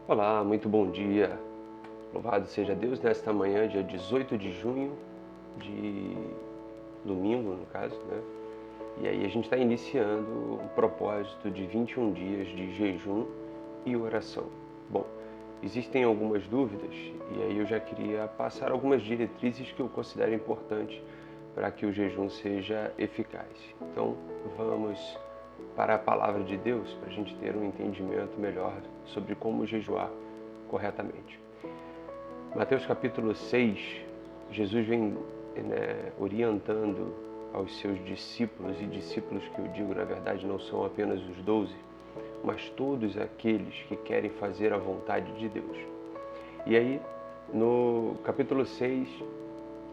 Olá, muito bom dia. Louvado seja Deus nesta manhã, dia 18 de junho, de domingo, no caso, né? E aí a gente está iniciando o propósito de 21 dias de jejum e oração. Bom, existem algumas dúvidas e aí eu já queria passar algumas diretrizes que eu considero importantes para que o jejum seja eficaz. Então, vamos para a palavra de Deus para a gente ter um entendimento melhor sobre como jejuar corretamente. Mateus capítulo 6, Jesus vem orientando aos seus discípulos, e discípulos que eu digo na verdade não são apenas os 12, mas todos aqueles que querem fazer a vontade de Deus. E aí, no capítulo 6,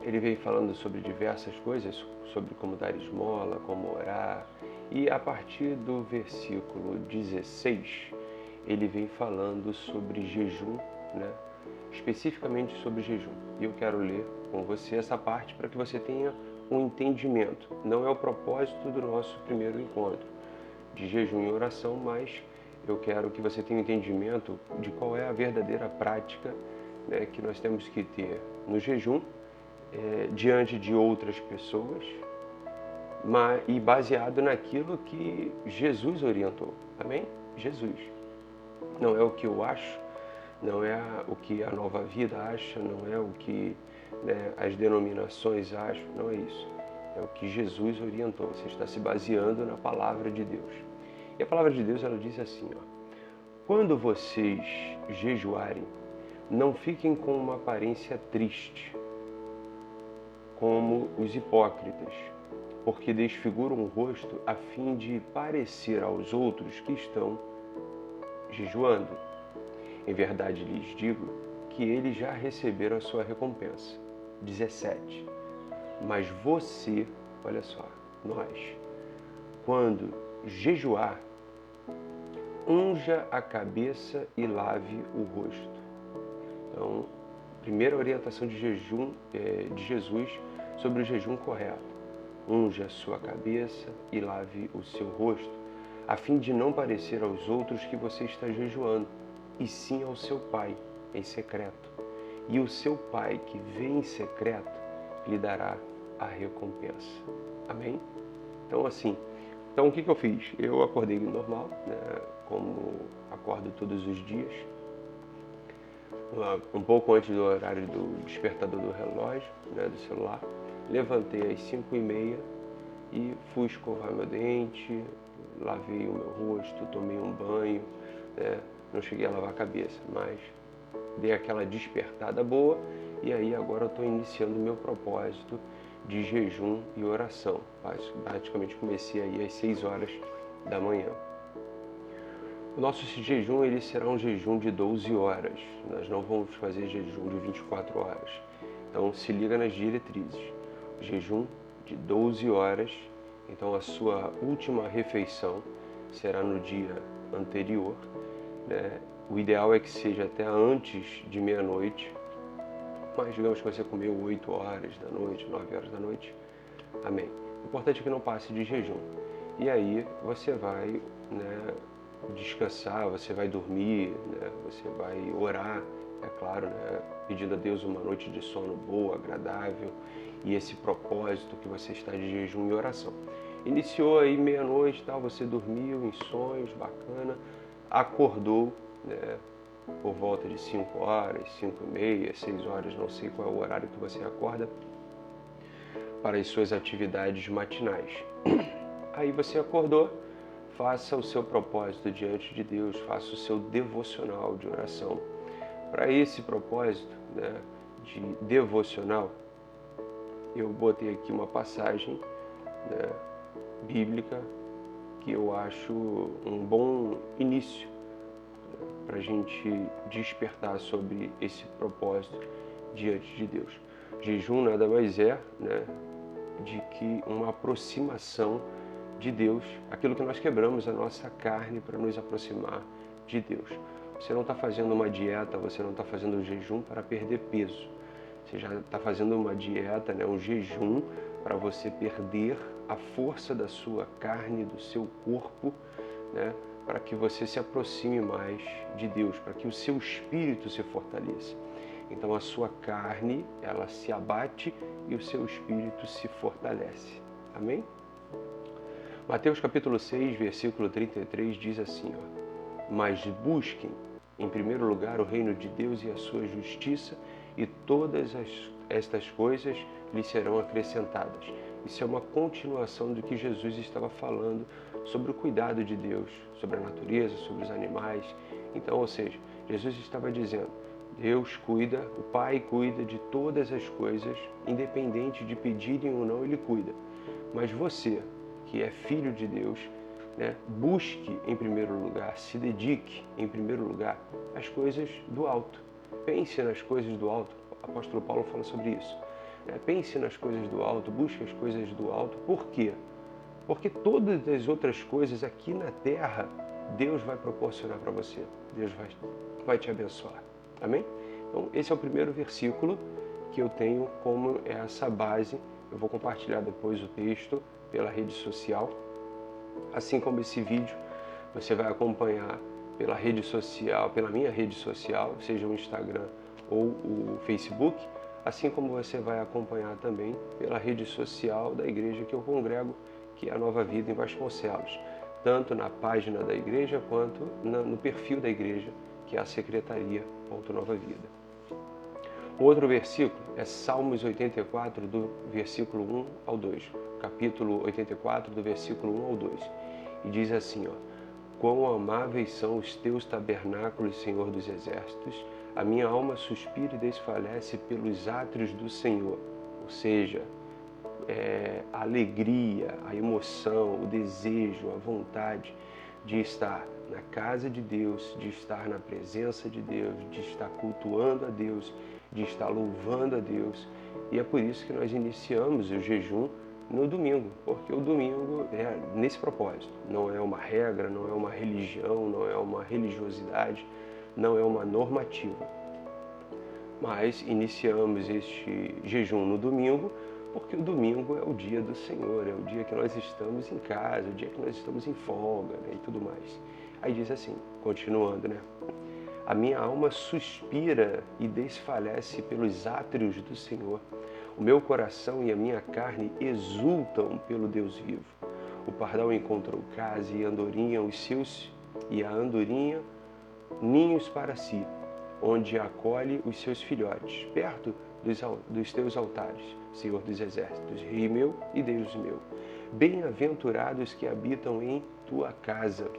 ele vem falando sobre diversas coisas, sobre como dar esmola, como orar, e a partir do versículo 16, ele vem falando sobre jejum, né? Especificamente sobre jejum. E eu quero ler com você essa parte para que você tenha um entendimento. Não é o propósito do nosso primeiro encontro de jejum e oração, mas eu quero que você tenha um entendimento de qual é a verdadeira prática, né, que nós temos que ter no jejum, diante de outras pessoas, e baseado naquilo que Jesus orientou. Amém? Jesus. Não é o que eu acho, não é o que a Nova Vida acha, não é o que as denominações acham, não é isso. É o que Jesus orientou. Você está se baseando na palavra de Deus. E a palavra de Deus, ela diz assim, quando vocês jejuarem, não fiquem com uma aparência triste, como os hipócritas, porque desfiguram o rosto a fim de parecer aos outros que estão jejuando. Em verdade lhes digo que eles já receberam a sua recompensa. 17. Mas você, olha só, nós, quando jejuar, unja a cabeça e lave o rosto. Então, primeira orientação de jejum de Jesus sobre o jejum correto. Unja a sua cabeça e lave o seu rosto, a fim de não parecer aos outros que você está jejuando, e sim ao seu Pai em secreto. E o seu Pai que vê em secreto lhe dará a recompensa. Amém? Então o que eu fiz? Eu acordei normal, né, como acordo todos os dias, um pouco antes do horário do despertador do relógio, né, do celular. Levantei às 5h30 e fui escovar meu dente, lavei o meu rosto, tomei um banho, né? Não cheguei a lavar a cabeça, mas dei aquela despertada boa e aí agora eu estou iniciando o meu propósito de jejum e oração. Praticamente comecei aí às 6 horas da manhã. O nosso jejum ele será um jejum de 12 horas. Nós não vamos fazer jejum de 24 horas. Então se liga nas diretrizes. Jejum de 12 horas. Então a sua última refeição será no dia anterior, né? O ideal é que seja até antes de meia-noite. Mas digamos que você comeu 8 horas da noite, 9 horas da noite. Amém. O importante é que não passe de jejum. E aí você vai, né, descansar, você vai dormir, né, você vai orar, é claro, né, pedindo a Deus uma noite de sono boa, agradável, e esse propósito que você está de jejum e oração. Iniciou aí meia-noite, você dormiu em sonhos, bacana, acordou, né, por volta de 5 horas, 5h30, 6 horas, não sei qual é o horário que você acorda, para as suas atividades matinais. Aí você acordou, faça o seu propósito diante de Deus, faça o seu devocional de oração. Para esse propósito, né, de devocional, eu botei aqui uma passagem, né, bíblica que eu acho um bom início, né, para a gente despertar sobre esse propósito diante de Deus. Jejum nada mais é, né, de que uma aproximação de Deus, aquilo que nós quebramos a nossa carne para nos aproximar de Deus. Você não está fazendo uma dieta, você não está fazendo um jejum para perder peso. Você já está fazendo uma dieta, né, um jejum, para você perder a força da sua carne, do seu corpo, né, para que você se aproxime mais de Deus, para que o seu espírito se fortaleça. Então a sua carne, ela se abate e o seu espírito se fortalece. Amém? Mateus capítulo 6, versículo 33 diz assim, ó: mas busquem em primeiro lugar o reino de Deus e a sua justiça, e todas estas coisas lhes serão acrescentadas. Isso é uma continuação do que Jesus estava falando sobre o cuidado de Deus, sobre a natureza, sobre os animais. Então, ou seja, Jesus estava dizendo, Deus cuida, o Pai cuida de todas as coisas, independente de pedirem ou não, Ele cuida. Mas você, que é filho de Deus, né, busque em primeiro lugar, se dedique em primeiro lugar às coisas do alto. Pense nas coisas do alto. O apóstolo Paulo fala sobre isso. Pense nas coisas do alto, busque as coisas do alto. Por quê? Porque todas as outras coisas aqui na terra, Deus vai proporcionar para você. Deus vai te abençoar. Amém? Então, esse é o primeiro versículo que eu tenho como essa base. Eu vou compartilhar depois o texto pela rede social. Assim como esse vídeo, você vai acompanhar pela rede social, pela minha rede social, seja o Instagram ou o Facebook, assim como você vai acompanhar também pela rede social da igreja que eu congrego, que é a Nova Vida em Vasconcelos, tanto na página da igreja quanto no perfil da igreja, que é a Secretaria.Nova Vida. O outro versículo é Salmos 84, do versículo 1 ao 2, capítulo 84, do versículo 1 ao 2, e diz assim, ó: quão amáveis são os teus tabernáculos, Senhor dos exércitos, a minha alma suspira e desfalece pelos átrios do Senhor. Ou seja, a alegria, a emoção, o desejo, a vontade de estar na casa de Deus, de estar na presença de Deus, de estar cultuando a Deus, de estar louvando a Deus. E é por isso que nós iniciamos o jejum no domingo, porque o domingo é nesse propósito. Não é uma regra, não é uma religião, não é uma religiosidade, não é uma normativa. Mas iniciamos este jejum no domingo, porque o domingo é o dia do Senhor, é o dia que nós estamos em casa, o dia que nós estamos em folga, né, e tudo mais. Aí diz assim, continuando, né? A minha alma suspira e desfalece pelos átrios do Senhor. O meu coração e a minha carne exultam pelo Deus vivo. O pardal encontrou casa e a andorinha ninhos para si, onde acolhe os seus filhotes, perto dos teus altares, Senhor dos exércitos, Rei meu e Deus meu. Bem-aventurados que habitam em tua casa,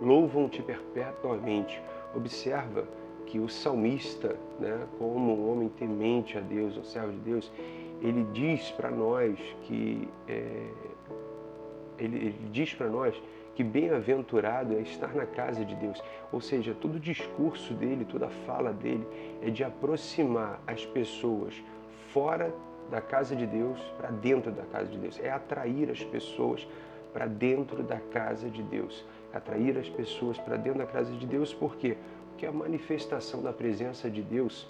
louvam-te perpetuamente. Observa que o salmista, né, como um homem temente a Deus, um servo de Deus, ele diz para nós que bem-aventurado é estar na casa de Deus. Ou seja, todo o discurso dele, toda a fala dele é de aproximar as pessoas fora da casa de Deus para dentro da casa de Deus. É atrair as pessoas para dentro da casa de Deus. Atrair as pessoas para dentro da casa de Deus, por quê? Porque a manifestação da presença de Deus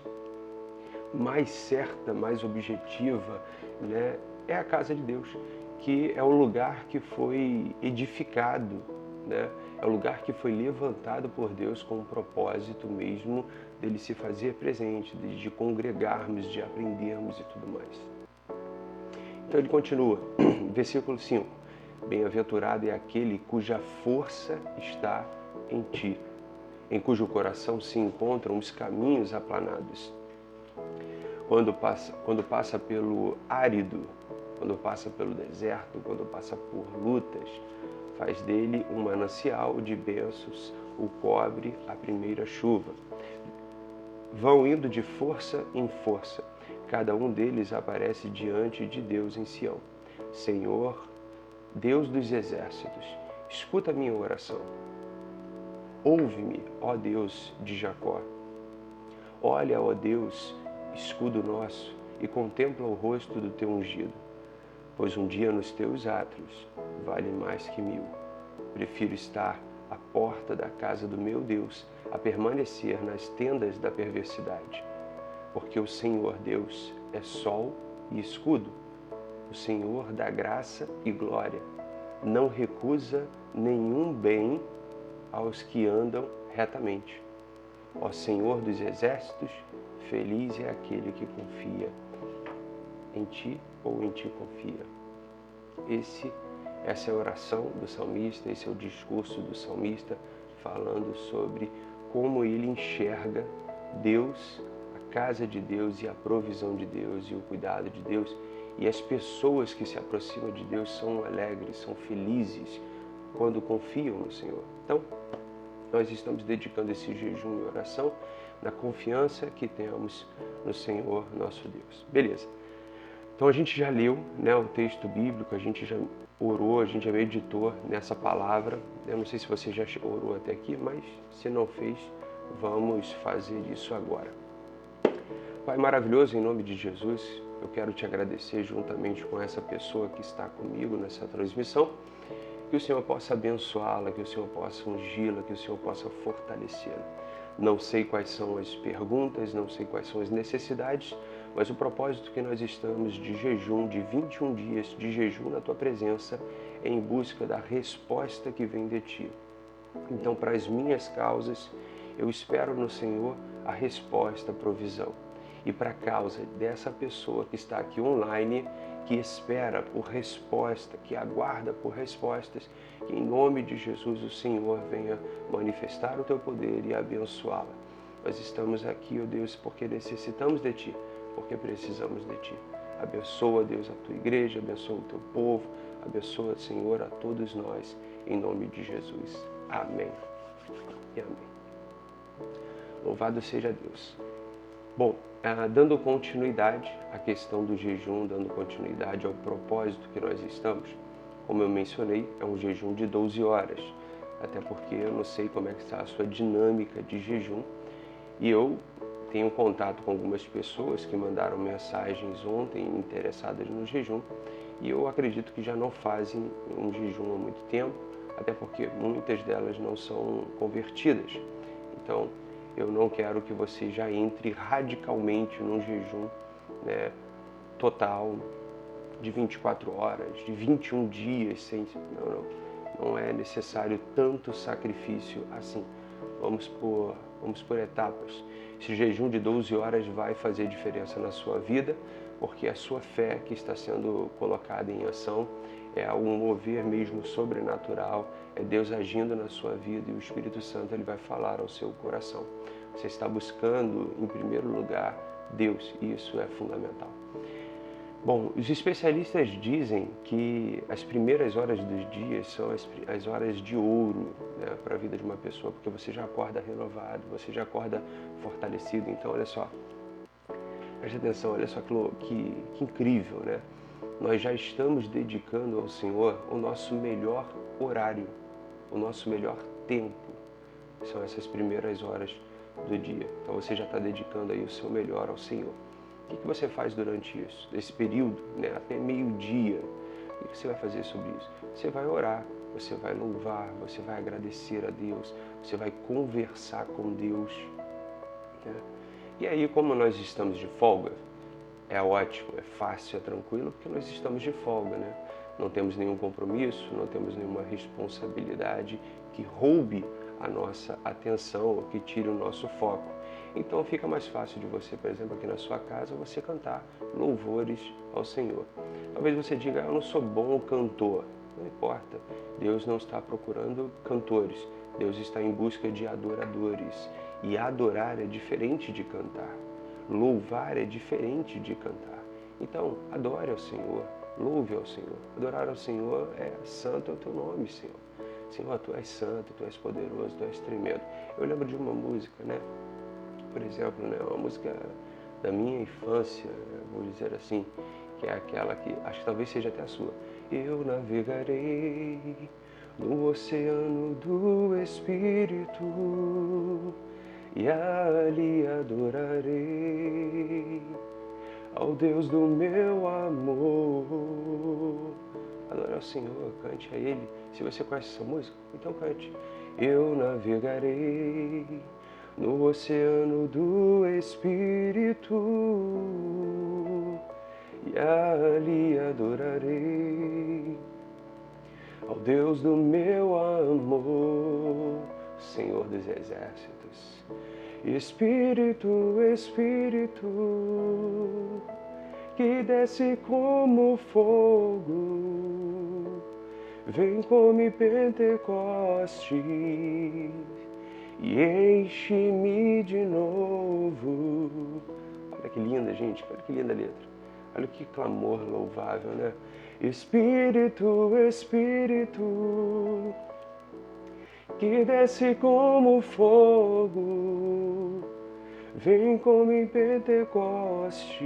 mais certa, mais objetiva, né, é a casa de Deus, que é o lugar que foi edificado, né? É o lugar que foi levantado por Deus com o propósito mesmo dele se fazer presente, de congregarmos, de aprendermos e tudo mais. Então ele continua, versículo 5. Bem-aventurado é aquele cuja força está em ti, em cujo coração se encontram os caminhos aplanados. Quando passa pelo árido, quando passa pelo deserto, quando passa por lutas, faz dele um manancial de bênçãos, o cobre a primeira chuva. Vão indo de força em força, cada um deles aparece diante de Deus em Sião. Senhor, Deus dos exércitos, escuta a minha oração. Ouve-me, ó Deus de Jacó. Olha, ó Deus, escudo nosso, e contempla o rosto do teu ungido. Pois um dia nos teus átrios vale mais que 1000. Prefiro estar à porta da casa do meu Deus a permanecer nas tendas da perversidade. porque o Senhor Deus é sol e escudo, o Senhor dá graça e glória, não recusa nenhum bem aos que andam retamente. Ó Senhor dos exércitos, feliz é aquele que confia em Ti ou em Ti confia. Essa é a oração do salmista, esse é o discurso do salmista falando sobre como ele enxerga Deus, a casa de Deus e a provisão de Deus e o cuidado de Deus. E as pessoas que se aproximam de Deus são alegres, são felizes quando confiam no Senhor. Então, nós estamos dedicando esse jejum e oração na confiança que temos no Senhor nosso Deus. Beleza. Então a gente já leu, né, o texto bíblico, a gente já orou, a gente já meditou nessa palavra. Eu não sei se você já orou até aqui, mas se não fez, vamos fazer isso agora. Pai maravilhoso, em nome de Jesus, eu quero te agradecer juntamente com essa pessoa que está comigo nessa transmissão, que o Senhor possa abençoá-la, que o Senhor possa ungí-la, que o Senhor possa fortalecê-la. Não sei quais são as perguntas, não sei quais são as necessidades, mas o propósito que nós estamos de jejum, de 21 dias de jejum na Tua presença, é em busca da resposta que vem de Ti. Então, para as minhas causas, eu espero no Senhor a resposta, a provisão. E para a causa dessa pessoa que está aqui online, que espera por resposta, que aguarda por respostas, que em nome de Jesus o Senhor venha manifestar o Teu poder e abençoá-la. Nós estamos aqui, ó Deus, porque necessitamos de Ti, porque precisamos de Ti. Abençoa, Deus, a Tua igreja, abençoa o Teu povo, abençoa, Senhor, a todos nós, em nome de Jesus. Amém e amém. Louvado seja Deus. Bom, dando continuidade à questão do jejum, dando continuidade ao propósito que nós estamos, como eu mencionei, é um jejum de 12 horas, até porque eu não sei como é que está a sua dinâmica de jejum, e eu tenho contato com algumas pessoas que mandaram mensagens ontem interessadas no jejum, e eu acredito que já não fazem um jejum há muito tempo, até porque muitas delas não são convertidas. Então, eu não quero que você já entre radicalmente num jejum, né, total de 24 horas, de 21 dias. Não é necessário tanto sacrifício assim. Vamos por etapas. Esse jejum de 12 horas vai fazer diferença na sua vida, porque a sua fé que está sendo colocada em ação é um mover mesmo sobrenatural, é Deus agindo na sua vida e o Espírito Santo ele vai falar ao seu coração. Você está buscando, em primeiro lugar, Deus, e isso é fundamental. Bom, os especialistas dizem que as primeiras horas dos dias são as horas de ouro, né, para a vida de uma pessoa, porque você já acorda renovado, você já acorda fortalecido. Então, olha só, preste atenção, olha só que incrível, né? Nós já estamos dedicando ao Senhor o nosso melhor horário, o nosso melhor tempo. São essas primeiras horas do dia. Então você já está dedicando aí o seu melhor ao Senhor. O que você faz durante isso? Esse período, né, até meio-dia. O que você vai fazer sobre isso? Você vai orar, você vai louvar, você vai agradecer a Deus, você vai conversar com Deus. Né? E aí, como nós estamos de folga, é ótimo, é fácil, é tranquilo, porque nós estamos de folga, né? Não temos nenhum compromisso, não temos nenhuma responsabilidade que roube a nossa atenção, que tire o nosso foco. Então fica mais fácil de você, por exemplo, aqui na sua casa, você cantar louvores ao Senhor. Talvez você diga, eu não sou bom cantor. Não importa, Deus não está procurando cantores, Deus está em busca de adoradores. E adorar é diferente de cantar. Louvar é diferente de cantar. Então, adore ao Senhor, louve ao Senhor. Adorar ao Senhor é santo é o teu nome, Senhor. Senhor, Tu és santo, Tu és poderoso, Tu és tremendo. Eu lembro de uma música, né? Por exemplo, né? Uma música da minha infância, vou dizer assim, que é aquela que, acho que talvez seja até a sua. Eu navegarei no oceano do Espírito e ali adorarei ao Deus do meu amor. Adore ao Senhor, cante a Ele. Se você conhece essa música, então cante. Eu navegarei no oceano do Espírito, e ali adorarei ao Deus do meu amor, Senhor dos exércitos. Espírito, Espírito, que desce como fogo, vem como Pentecostes e enche-me de novo. Olha que linda, gente, olha que linda letra. Olha que clamor louvável, né? Espírito, Espírito, que desce como fogo, vem como em Pentecostes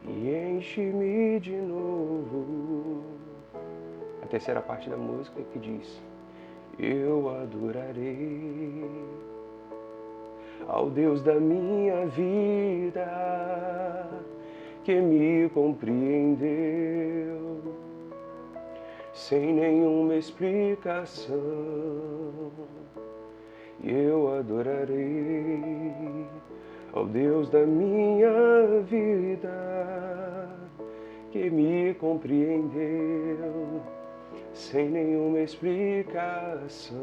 e enche-me de novo. A terceira parte da música que diz: eu adorarei ao Deus da minha vida, que me compreendeu sem nenhuma explicação. Eu adorarei ao Deus da minha vida, que me compreendeu sem nenhuma explicação.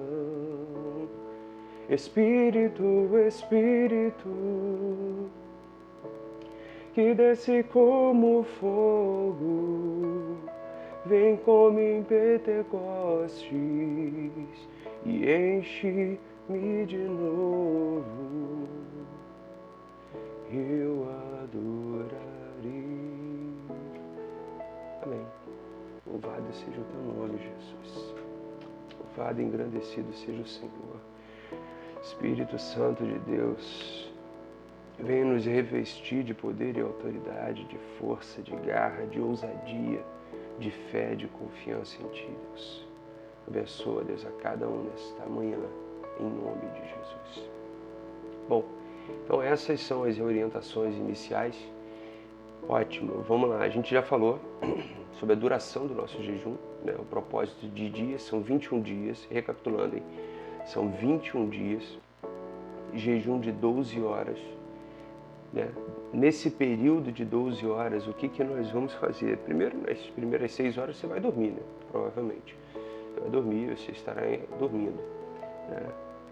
Espírito, Espírito, que desce como fogo, vem como em Pentecostes e enche-me de novo. Eu adorarei. Amém. Louvado seja o teu nome, Jesus. Louvado e engrandecido seja o Senhor. Espírito Santo de Deus, venha nos revestir de poder e autoridade, de força, de garra, de ousadia, de fé, de confiança em Ti, Deus. Abençoa, Deus, a cada um nesta manhã, em nome de Jesus. Bom, então essas são as orientações iniciais. Ótimo, vamos lá. A gente já falou sobre a duração do nosso jejum, né? O propósito de dias, são 21 dias. Recapitulando, hein? São 21 dias, jejum de 12 horas. Né? Nesse período de 12 horas, o que nós vamos fazer? Primeiro, nas primeiras 6 horas você vai dormir, né? Provavelmente. Você vai dormir, você estará dormindo. Né?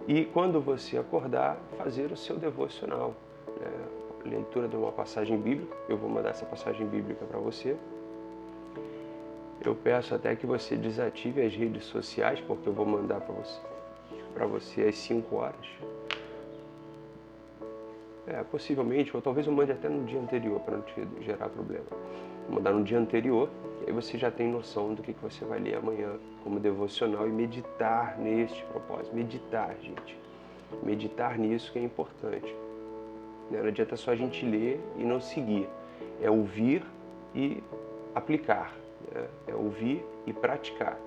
E quando você acordar, fazer o seu devocional. Né? Leitura de uma passagem bíblica. Eu vou mandar essa passagem bíblica para você. Eu peço até que você desative as redes sociais, porque eu vou mandar para você às 5 horas. Possivelmente, ou talvez eu mande até no dia anterior, para não te gerar problema. Vou mandar no dia anterior, e aí você já tem noção do que você vai ler amanhã como devocional e meditar neste propósito. Meditar, gente. Meditar nisso que é importante. Não adianta só a gente ler e não seguir. É ouvir e aplicar. Né? É ouvir e praticar.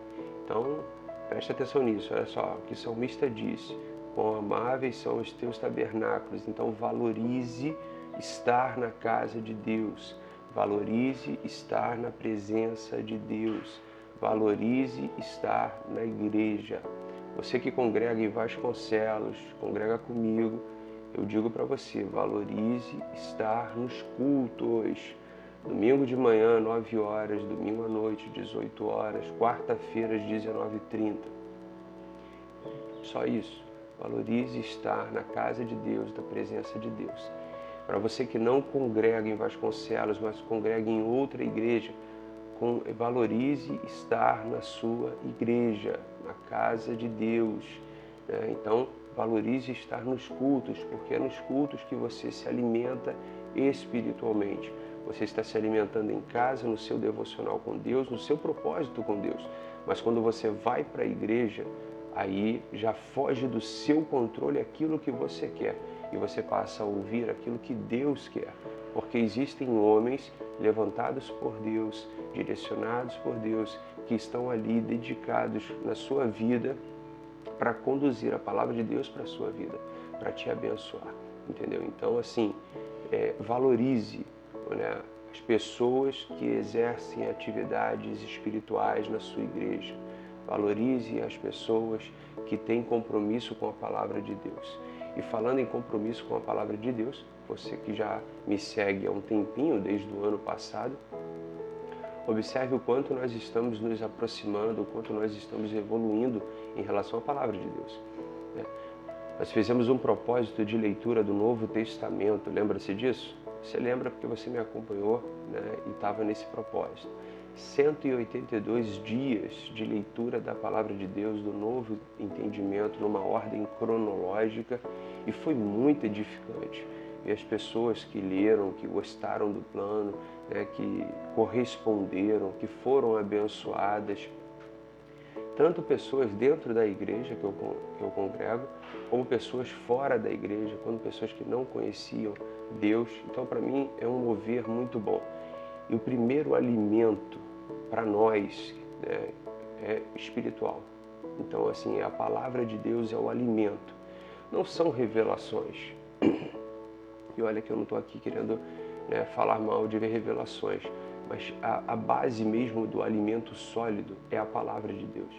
Então, preste atenção nisso. Olha só o que o salmista diz. Quão amáveis são os teus tabernáculos. Então, valorize estar na casa de Deus. Valorize estar na presença de Deus. Valorize estar na igreja. Você que congrega em Vasconcelos, congrega comigo, eu digo para você, valorize estar nos cultos. Domingo de manhã, 9 horas, domingo à noite, 18 horas, quarta-feira, às 19h30. Só isso. Valorize estar na casa de Deus, da presença de Deus. Para você que não congrega em Vasconcelos, mas congrega em outra igreja, valorize estar na sua igreja, na casa de Deus. Né? Então, valorize estar nos cultos, porque é nos cultos que você se alimenta espiritualmente. Você está se alimentando em casa, no seu devocional com Deus, no seu propósito com Deus. Mas quando você vai para a igreja, aí já foge do seu controle aquilo que você quer e você passa a ouvir aquilo que Deus quer, porque existem homens levantados por Deus, direcionados por Deus, que estão ali dedicados na sua vida para conduzir a palavra de Deus para a sua vida, para te abençoar, entendeu? Então, assim, valorize, né, as pessoas que exercem atividades espirituais na sua igreja. Valorize as pessoas que têm compromisso com a palavra de Deus. E falando em compromisso com a palavra de Deus, você que já me segue há um tempinho, desde o ano passado, observe o quanto nós estamos nos aproximando, o quanto nós estamos evoluindo em relação à palavra de Deus. Nós fizemos um propósito de leitura do Novo Testamento, lembra-se disso? Você lembra porque você me acompanhou, né, e estava nesse propósito. 182 dias de leitura da palavra de Deus, do Novo Entendimento, numa ordem cronológica, e foi muito edificante. E as pessoas que leram, que gostaram do plano, né, que corresponderam, que foram abençoadas, tanto pessoas dentro da igreja que eu congrego, como pessoas fora da igreja, como pessoas que não conheciam Deus. Então, para mim, é um mover muito bom. E o primeiro alimento para nós, né, é espiritual. Então, assim, a palavra de Deus é o alimento. Não são revelações. E olha que eu não estou aqui querendo, né, falar mal de revelações, mas a base mesmo do alimento sólido é a palavra de Deus.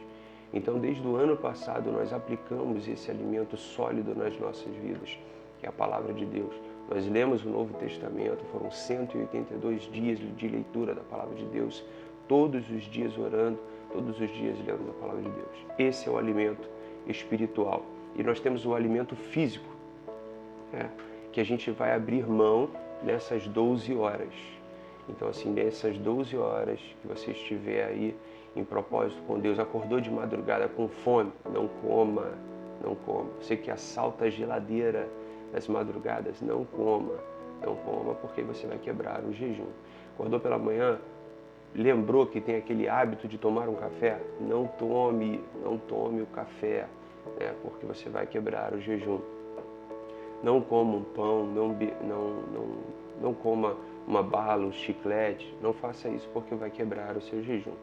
Então, desde o ano passado, nós aplicamos esse alimento sólido nas nossas vidas, que é a palavra de Deus. Nós lemos o Novo Testamento, foram 182 dias de leitura da palavra de Deus, todos os dias orando, todos os dias lendo a palavra de Deus. Esse é o alimento espiritual. E nós temos o alimento físico, né, que a gente vai abrir mão nessas 12 horas. Então, assim, nessas 12 horas que você estiver aí em propósito com Deus, acordou de madrugada com fome, não coma, não coma. Você que assalta a geladeira das madrugadas, não coma, porque você vai quebrar o jejum. Acordou pela manhã, lembrou que tem aquele hábito de tomar um café, não tome o café, né, porque você vai quebrar o jejum. Não coma um pão, não coma uma bala, um chiclete, não faça isso porque vai quebrar o seu jejum.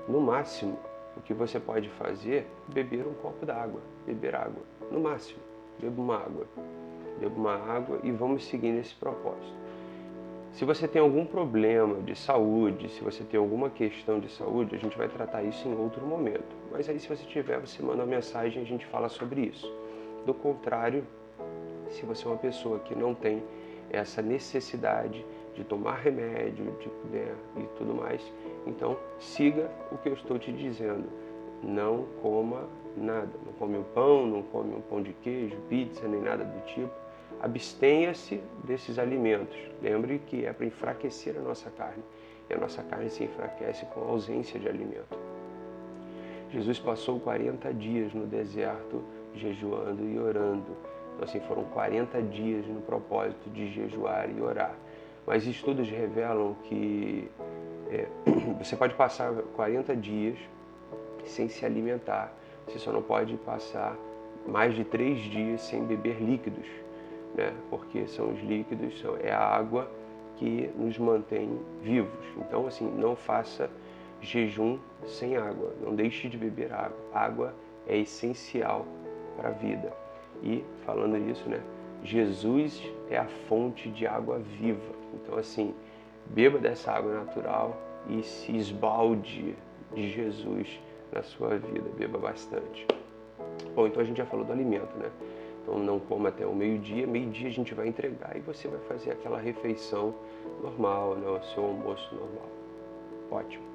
No máximo, o que você pode fazer é beber um copo d'água, beber água. No máximo, beba uma água e vamos seguir nesse propósito. Se você tem algum problema de saúde, se você tem alguma questão de saúde, a gente vai tratar isso em outro momento. Mas aí, se você tiver, você manda uma mensagem e a gente fala sobre isso. Do contrário, se você é uma pessoa que não tem essa necessidade de tomar remédio, e tudo mais, então siga o que eu estou te dizendo. Não coma nada, não come um pão, não come um pão de queijo, pizza, nem nada do tipo. Abstenha-se desses alimentos. Lembre que é para enfraquecer a nossa carne. E a nossa carne se enfraquece com a ausência de alimento. Jesus passou 40 dias no deserto, jejuando e orando. Então, assim, foram 40 dias no propósito de jejuar e orar. Mas estudos revelam que você pode passar 40 dias sem se alimentar. Você só não pode passar mais de 3 dias sem beber líquidos, né? Porque são os líquidos, é a água que nos mantém vivos. Então, assim, não faça jejum sem água. Não deixe de beber água. Água é essencial para a vida. E, falando nisso, né, Jesus é a fonte de água viva. Então, assim, beba dessa água natural e se esbalde de Jesus na sua vida. Beba bastante. Bom, então a gente já falou do alimento, né? Então, não coma até o meio-dia. Meio-dia a gente vai entregar e você vai fazer aquela refeição normal, né? O seu almoço normal. Ótimo.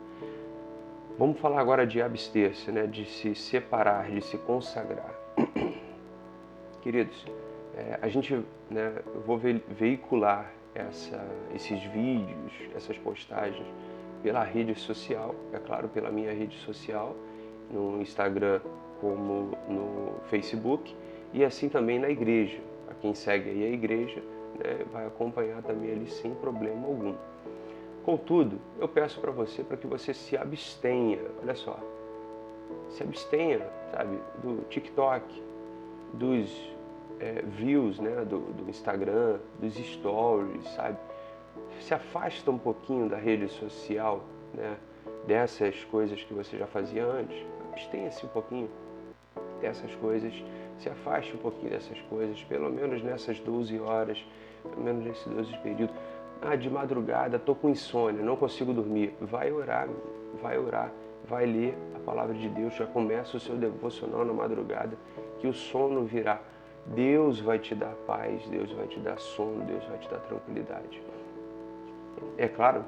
Vamos falar agora de abster-se, né? De se separar, de se consagrar. Queridos, a gente, né, eu vou veicular esses vídeos, essas postagens pela rede social, é claro, pela minha rede social, no Instagram como no Facebook, e assim também na igreja. A quem segue aí a igreja, né, vai acompanhar também ali sem problema algum. Contudo, eu peço para que você se abstenha, olha só, se abstenha, sabe, do TikTok, dos views, né, do Instagram, dos stories, sabe? Se afasta um pouquinho da rede social, né, dessas coisas que você já fazia antes. Abstenha-se um pouquinho dessas coisas, se afaste um pouquinho dessas coisas, pelo menos nessas 12 horas, pelo menos nesse 12 período. Ah, de madrugada, estou com insônia, não consigo dormir. Vai orar, vai ler a palavra de Deus, já começa o seu devocional na madrugada, que o sono virá. Deus vai te dar paz, Deus vai te dar sono, Deus vai te dar tranquilidade. É claro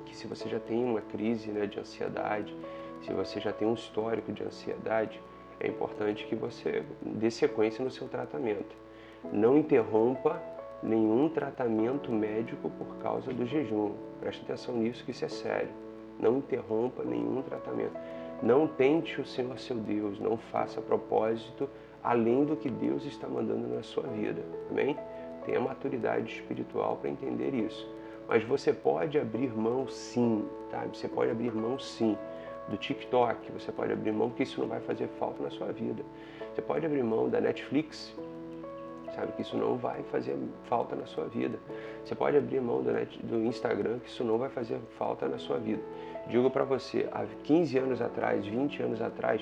que se você já tem uma crise, né, de ansiedade, se você já tem um histórico de ansiedade, é importante que você dê sequência no seu tratamento. Não interrompa nenhum tratamento médico por causa do jejum. Preste atenção nisso, que isso é sério. Não interrompa nenhum tratamento. Não tente o Senhor seu Deus, não faça propósito além do que Deus está mandando na sua vida. Amém? Tenha maturidade espiritual para entender isso. Mas você pode abrir mão sim, tá? Você pode abrir mão sim do TikTok, você pode abrir mão, porque isso não vai fazer falta na sua vida. Você pode abrir mão da Netflix, sabe que isso não vai fazer falta na sua vida. Você pode abrir mão do Instagram, que isso não vai fazer falta na sua vida. Digo para você, há 15 anos atrás, 20 anos atrás,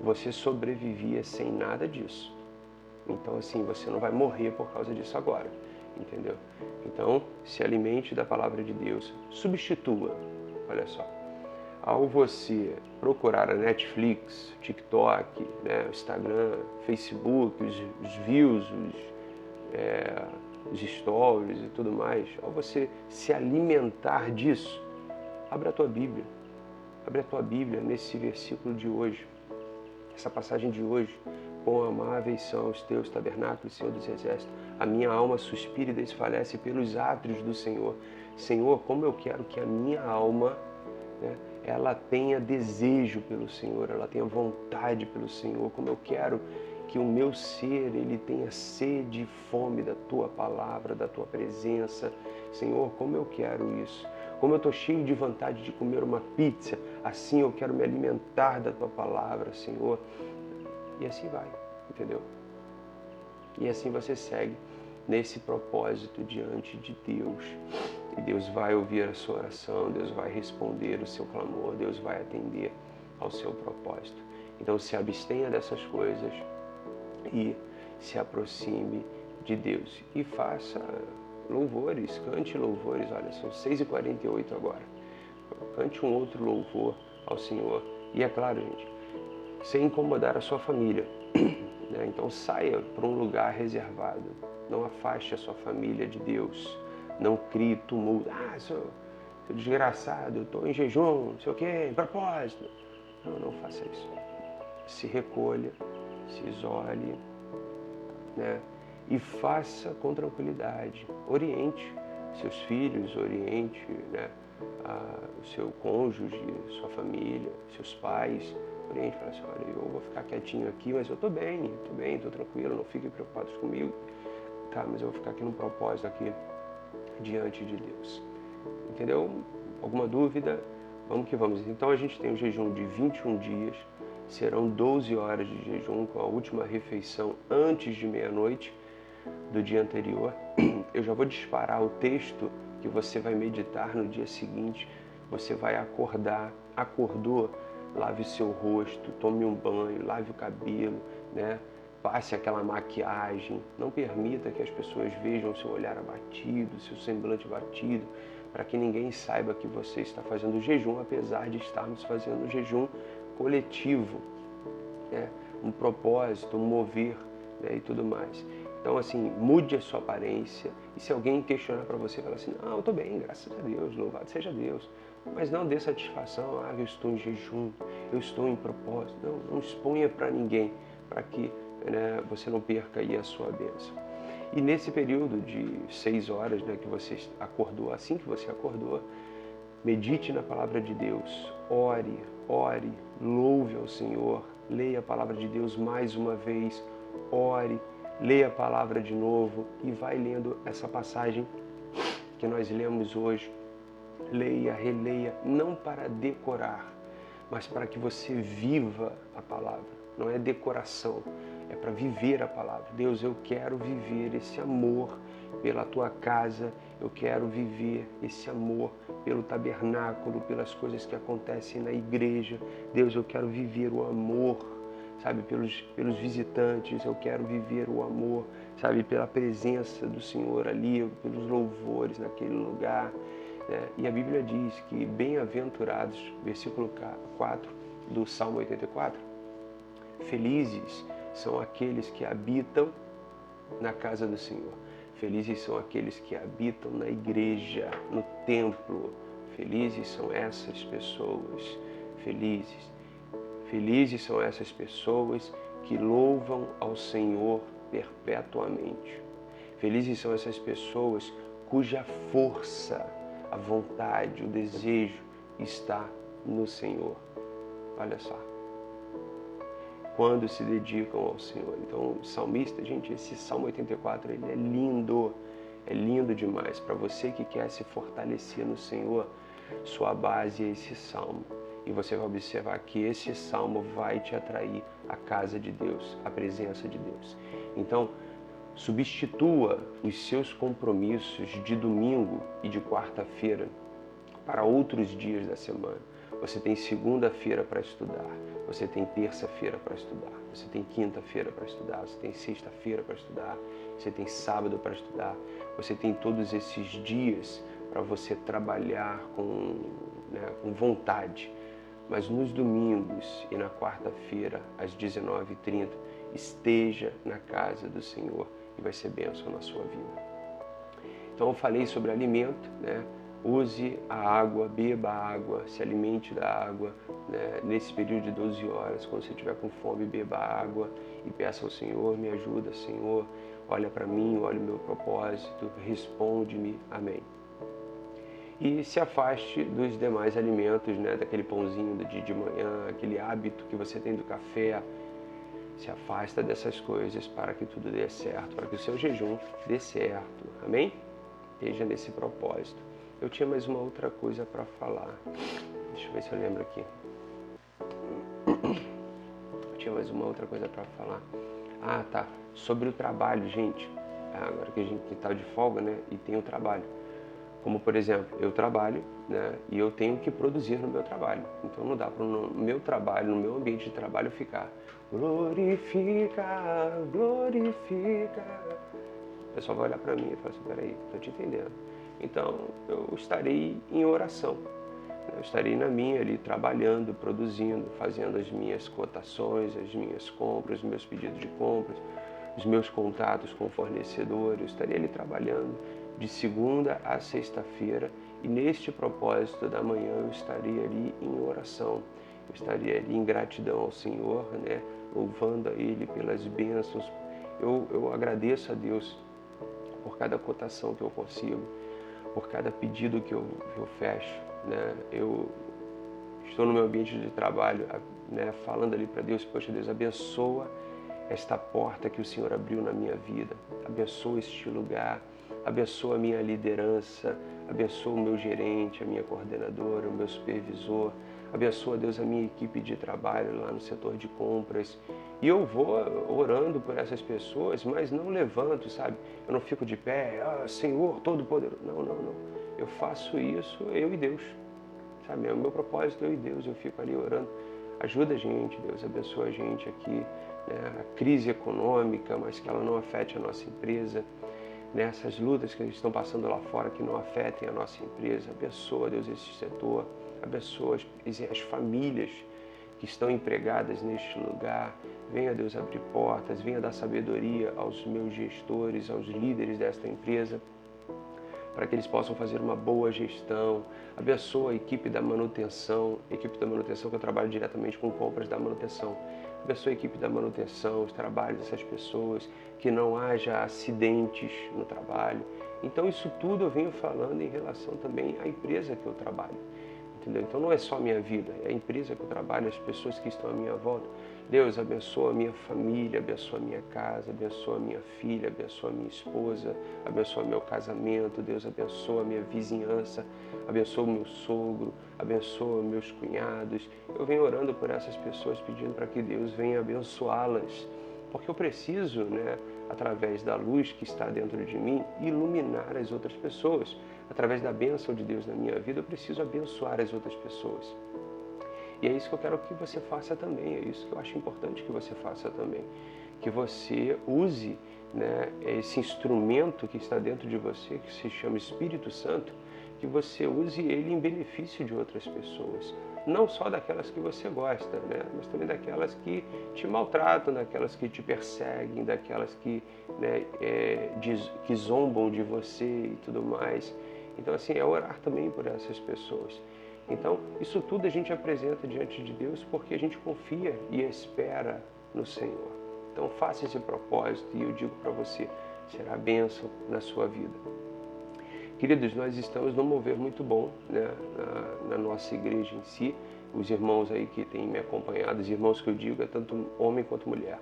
você sobrevivia sem nada disso. Então, assim, você não vai morrer por causa disso agora, entendeu? Então, se alimente da palavra de Deus. Substitua, olha só. Ao você procurar a Netflix, TikTok, né, Instagram, Facebook, os views, os stories e tudo mais, ao você se alimentar disso, abra a tua Bíblia. Abre a tua Bíblia nesse versículo de hoje, essa passagem de hoje. Quão amáveis são os teus tabernáculos, Senhor dos Exércitos. A minha alma suspira e desfalece pelos átrios do Senhor. Senhor, como eu quero que a minha alma, né, ela tenha desejo pelo Senhor, ela tenha vontade pelo Senhor. Como eu quero que o meu ser, ele tenha sede e fome da Tua palavra, da Tua presença. Senhor, como eu quero isso. Como eu estou cheio de vontade de comer uma pizza, assim eu quero me alimentar da Tua palavra, Senhor. E assim vai, entendeu? E assim você segue nesse propósito diante de Deus. E Deus vai ouvir a sua oração, Deus vai responder o seu clamor, Deus vai atender ao seu propósito. Então se abstenha dessas coisas e se aproxime de Deus. E faça louvores, cante louvores. Olha, são 6h48 agora. Cante um outro louvor ao Senhor. E é claro, gente, sem incomodar a sua família. Né? Então saia para um lugar reservado. Não afaste a sua família de Deus. Não crie tumulto. Ah, seu desgraçado, eu estou em jejum, não sei o quê, em propósito. Não faça isso. Se recolha, se isole, né? E faça com tranquilidade. Oriente seus filhos, oriente, né, o seu cônjuge, sua família, seus pais. Oriente, fala assim, olha, eu vou ficar quietinho aqui, mas eu estou bem, estou tranquilo, não fiquem preocupados comigo. Tá, mas eu vou ficar aqui num propósito aqui diante de Deus. Entendeu? Alguma dúvida? Vamos que vamos. Então a gente tem um jejum de 21 dias, serão 12 horas de jejum com a última refeição antes de meia-noite do dia anterior. Eu já vou disparar o texto que você vai meditar no dia seguinte. Você vai acordar, acordou, lave o seu rosto, tome um banho, lave o cabelo, né? Passe aquela maquiagem. Não permita que as pessoas vejam o seu olhar abatido, seu semblante abatido, para que ninguém saiba que você está fazendo jejum, apesar de estarmos fazendo jejum coletivo, né? Um propósito, um mover, né? E tudo mais. Então, assim, mude a sua aparência. E se alguém questionar para você, fala assim, não, eu estou bem, graças a Deus, louvado seja Deus. Mas não dê satisfação, eu estou em jejum, eu estou em propósito. Não exponha para ninguém, para que, né, você não perca aí a sua bênção. E nesse período de 6 horas, né, que você acordou, assim que você acordou, medite na palavra de Deus, ore, louve ao Senhor, leia a palavra de Deus mais uma vez, ore, leia a palavra de novo e vai lendo essa passagem que nós lemos hoje. Leia, releia, não para decorar, mas para que você viva a palavra. Não é decoração, é para viver a palavra. Deus, eu quero viver esse amor pela tua casa, eu quero viver esse amor pelo tabernáculo, pelas coisas que acontecem na igreja. Deus, eu quero viver o amor, sabe, pelos visitantes, eu quero viver o amor, sabe, pela presença do Senhor ali, pelos louvores naquele lugar, né? E a Bíblia diz que bem-aventurados, versículo 4 do Salmo 84, felizes são aqueles que habitam na casa do Senhor. Felizes são aqueles que habitam na igreja, no templo. Felizes são essas pessoas. Felizes. Felizes são essas pessoas que louvam ao Senhor perpetuamente. Felizes são essas pessoas cuja força, a vontade, o desejo está no Senhor. Olha só. Quando se dedicam ao Senhor. Então, o salmista, gente, esse Salmo 84, ele é lindo demais. Para você que quer se fortalecer no Senhor, sua base é esse Salmo. E você vai observar que esse Salmo vai te atrair à casa de Deus, à presença de Deus. Então, substitua os seus compromissos de domingo e de quarta-feira para outros dias da semana. Você tem segunda-feira para estudar, você tem terça-feira para estudar, você tem quinta-feira para estudar, você tem sexta-feira para estudar, você tem sábado para estudar, você tem todos esses dias para você trabalhar com vontade. Mas nos domingos e na quarta-feira, às 19h30, esteja na casa do Senhor e vai ser bênção na sua vida. Então eu falei sobre alimento, né? Use a água, beba a água, se alimente da água, né? Nesse período de 12 horas, quando você estiver com fome, beba a água e peça ao Senhor, me ajuda, Senhor, olha para mim, olha o meu propósito, responde-me, amém. E se afaste dos demais alimentos, né? Daquele pãozinho do dia de manhã, aquele hábito que você tem do café. Se afasta dessas coisas para que tudo dê certo, para que o seu jejum dê certo, amém? Esteja nesse propósito. Eu tinha mais uma outra coisa para falar. Deixa eu ver se eu lembro aqui. Eu tinha mais uma outra coisa para falar. Ah, tá. Sobre o trabalho, gente. Agora que a gente está de folga, né? E tem o trabalho. Como, por exemplo, eu trabalho, né? E eu tenho que produzir no meu trabalho. Então não dá para no meu trabalho, no meu ambiente de trabalho, ficar glorifica, glorifica. O pessoal vai olhar para mim e falar assim, peraí, estou te entendendo. Então, eu estarei em oração. Eu estarei na minha ali, trabalhando, produzindo, fazendo as minhas cotações, as minhas compras, os meus pedidos de compras, os meus contatos com fornecedores. Eu estarei ali trabalhando de segunda a sexta-feira e neste propósito da manhã eu estarei ali em oração. Eu estaria ali em gratidão ao Senhor, né? Louvando a Ele pelas bênçãos. Eu agradeço a Deus por cada cotação que eu consigo, por cada pedido que eu fecho, né? Eu estou no meu ambiente de trabalho, né? Falando ali para Deus, poxa Deus, abençoa esta porta que o Senhor abriu na minha vida, abençoa este lugar, abençoa a minha liderança, abençoa o meu gerente, a minha coordenadora, o meu supervisor, abençoa, Deus, a minha equipe de trabalho lá no setor de compras. E eu vou orando por essas pessoas, mas não levanto, sabe? Eu não fico de pé, Senhor Todo-Poderoso. Não. Eu faço isso, eu e Deus, sabe? É o meu propósito, eu e Deus. Eu fico ali orando. Ajuda a gente, Deus, abençoa a gente aqui, né? A crise econômica, mas que ela não afete a nossa empresa. Nessas lutas que a gente estão passando lá fora, que não afetem a nossa empresa. Abençoa, Deus, esse setor. Abençoa as famílias que estão empregadas neste lugar. Venha, Deus, abrir portas, venha dar sabedoria aos meus gestores, aos líderes desta empresa, para que eles possam fazer uma boa gestão. Abençoa a equipe da manutenção que eu trabalho diretamente com compras da manutenção. Abençoa a equipe da manutenção, os trabalhos dessas pessoas, que não haja acidentes no trabalho. Então isso tudo eu venho falando em relação também à empresa que eu trabalho. Entendeu? Então não é só a minha vida, é a empresa que eu trabalho, as pessoas que estão à minha volta. Deus, abençoa a minha família, abençoa a minha casa, abençoa a minha filha, abençoa a minha esposa, abençoa meu casamento. Deus, abençoa a minha vizinhança, abençoa o meu sogro, abençoa meus cunhados. Eu venho orando por essas pessoas, pedindo para que Deus venha abençoá-las, porque eu preciso, né, através da luz que está dentro de mim, iluminar as outras pessoas. Através da bênção de Deus na minha vida, eu preciso abençoar as outras pessoas. E é isso que eu quero que você faça também, é isso que eu acho importante que você faça também. Que você use, né, esse instrumento que está dentro de você, que se chama Espírito Santo, que você use ele em benefício de outras pessoas. Não só daquelas que você gosta, né, mas também daquelas que te maltratam, daquelas que te perseguem, daquelas que, né, que zombam de você e tudo mais. Então, assim, é orar também por essas pessoas. Então, isso tudo a gente apresenta diante de Deus porque a gente confia e espera no Senhor. Então, faça esse propósito e eu digo para você, será bênção na sua vida. Queridos, nós estamos num mover muito bom, né, na nossa igreja em si. Os irmãos aí que têm me acompanhado, os irmãos que eu digo, é tanto homem quanto mulher,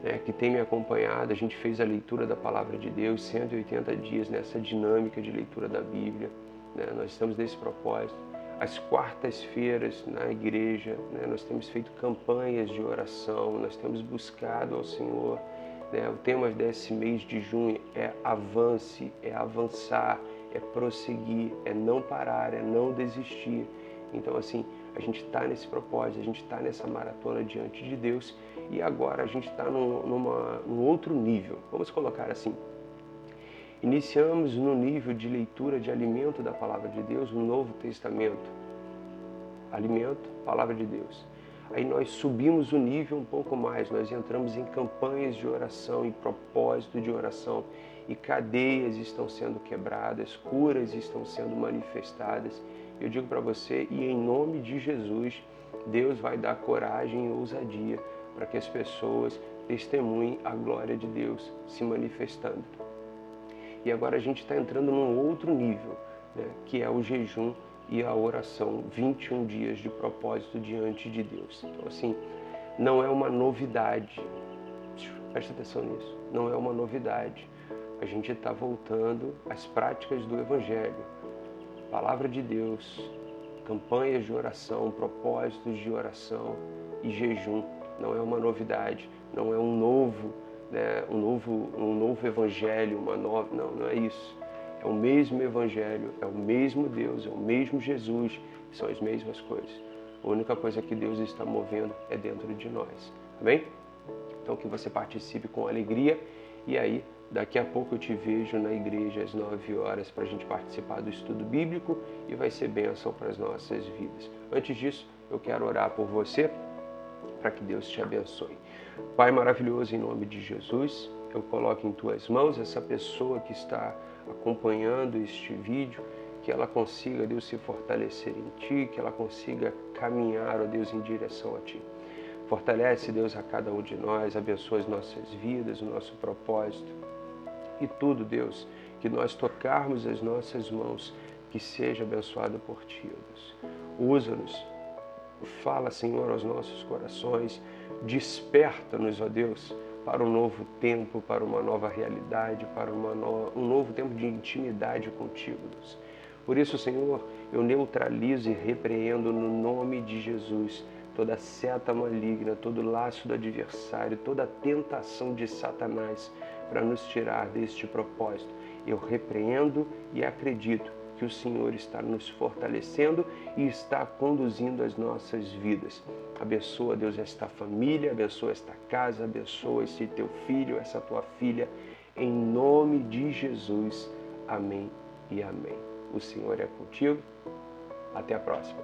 né, que tem me acompanhado. A gente fez a leitura da Palavra de Deus, 180 dias nessa dinâmica de leitura da Bíblia, né, nós estamos nesse propósito. Às quartas-feiras na igreja, né, nós temos feito campanhas de oração, nós temos buscado ao Senhor. Né, o tema desse mês de junho é avance, é avançar, é prosseguir, é não parar, é não desistir. Então, assim, a gente está nesse propósito, a gente está nessa maratona diante de Deus e agora a gente está num outro nível. Vamos colocar assim. Iniciamos no nível de leitura de alimento da Palavra de Deus, no Novo Testamento. Alimento, Palavra de Deus. Aí nós subimos o nível um pouco mais, nós entramos em campanhas de oração, em propósito de oração, e cadeias estão sendo quebradas, curas estão sendo manifestadas. Eu digo para você, e em nome de Jesus, Deus vai dar coragem e ousadia para que as pessoas testemunhem a glória de Deus se manifestando. E agora a gente está entrando num outro nível, né, que é o jejum e a oração, 21 dias de propósito diante de Deus. Então, assim, não é uma novidade, presta atenção nisso, não é uma novidade. A gente está voltando às práticas do Evangelho, Palavra de Deus, campanhas de oração, propósitos de oração e jejum. Não é uma novidade, não é um novo, né, um novo Evangelho, não é isso. É o mesmo Evangelho, é o mesmo Deus, é o mesmo Jesus, são as mesmas coisas. A única coisa que Deus está movendo é dentro de nós. Amém? Então que você participe com alegria e aí daqui a pouco eu te vejo na igreja às 9 horas para a gente participar do estudo bíblico e vai ser bênção para as nossas vidas. Antes disso, eu quero orar por você para que Deus te abençoe. Pai maravilhoso, em nome de Jesus, eu coloco em tuas mãos essa pessoa que está acompanhando este vídeo, que ela consiga, Deus, se fortalecer em Ti, que ela consiga caminhar, ó Deus, em direção a Ti. Fortalece, Deus, a cada um de nós, abençoa as nossas vidas, o nosso propósito e tudo, Deus, que nós tocarmos as nossas mãos, que seja abençoado por Ti, Deus. Usa-nos, fala, Senhor, aos nossos corações, desperta-nos, ó Deus, para um novo tempo, para uma nova realidade, para um novo tempo de intimidade contigo, Deus. Por isso, Senhor, eu neutralizo e repreendo no nome de Jesus toda seta maligna, todo laço do adversário, toda tentação de Satanás para nos tirar deste propósito. Eu repreendo e acredito que o Senhor está nos fortalecendo e está conduzindo as nossas vidas. Abençoa, Deus, esta família, abençoa esta casa, abençoa esse teu filho, essa tua filha, em nome de Jesus. Amém e amém. O Senhor é contigo. Até a próxima.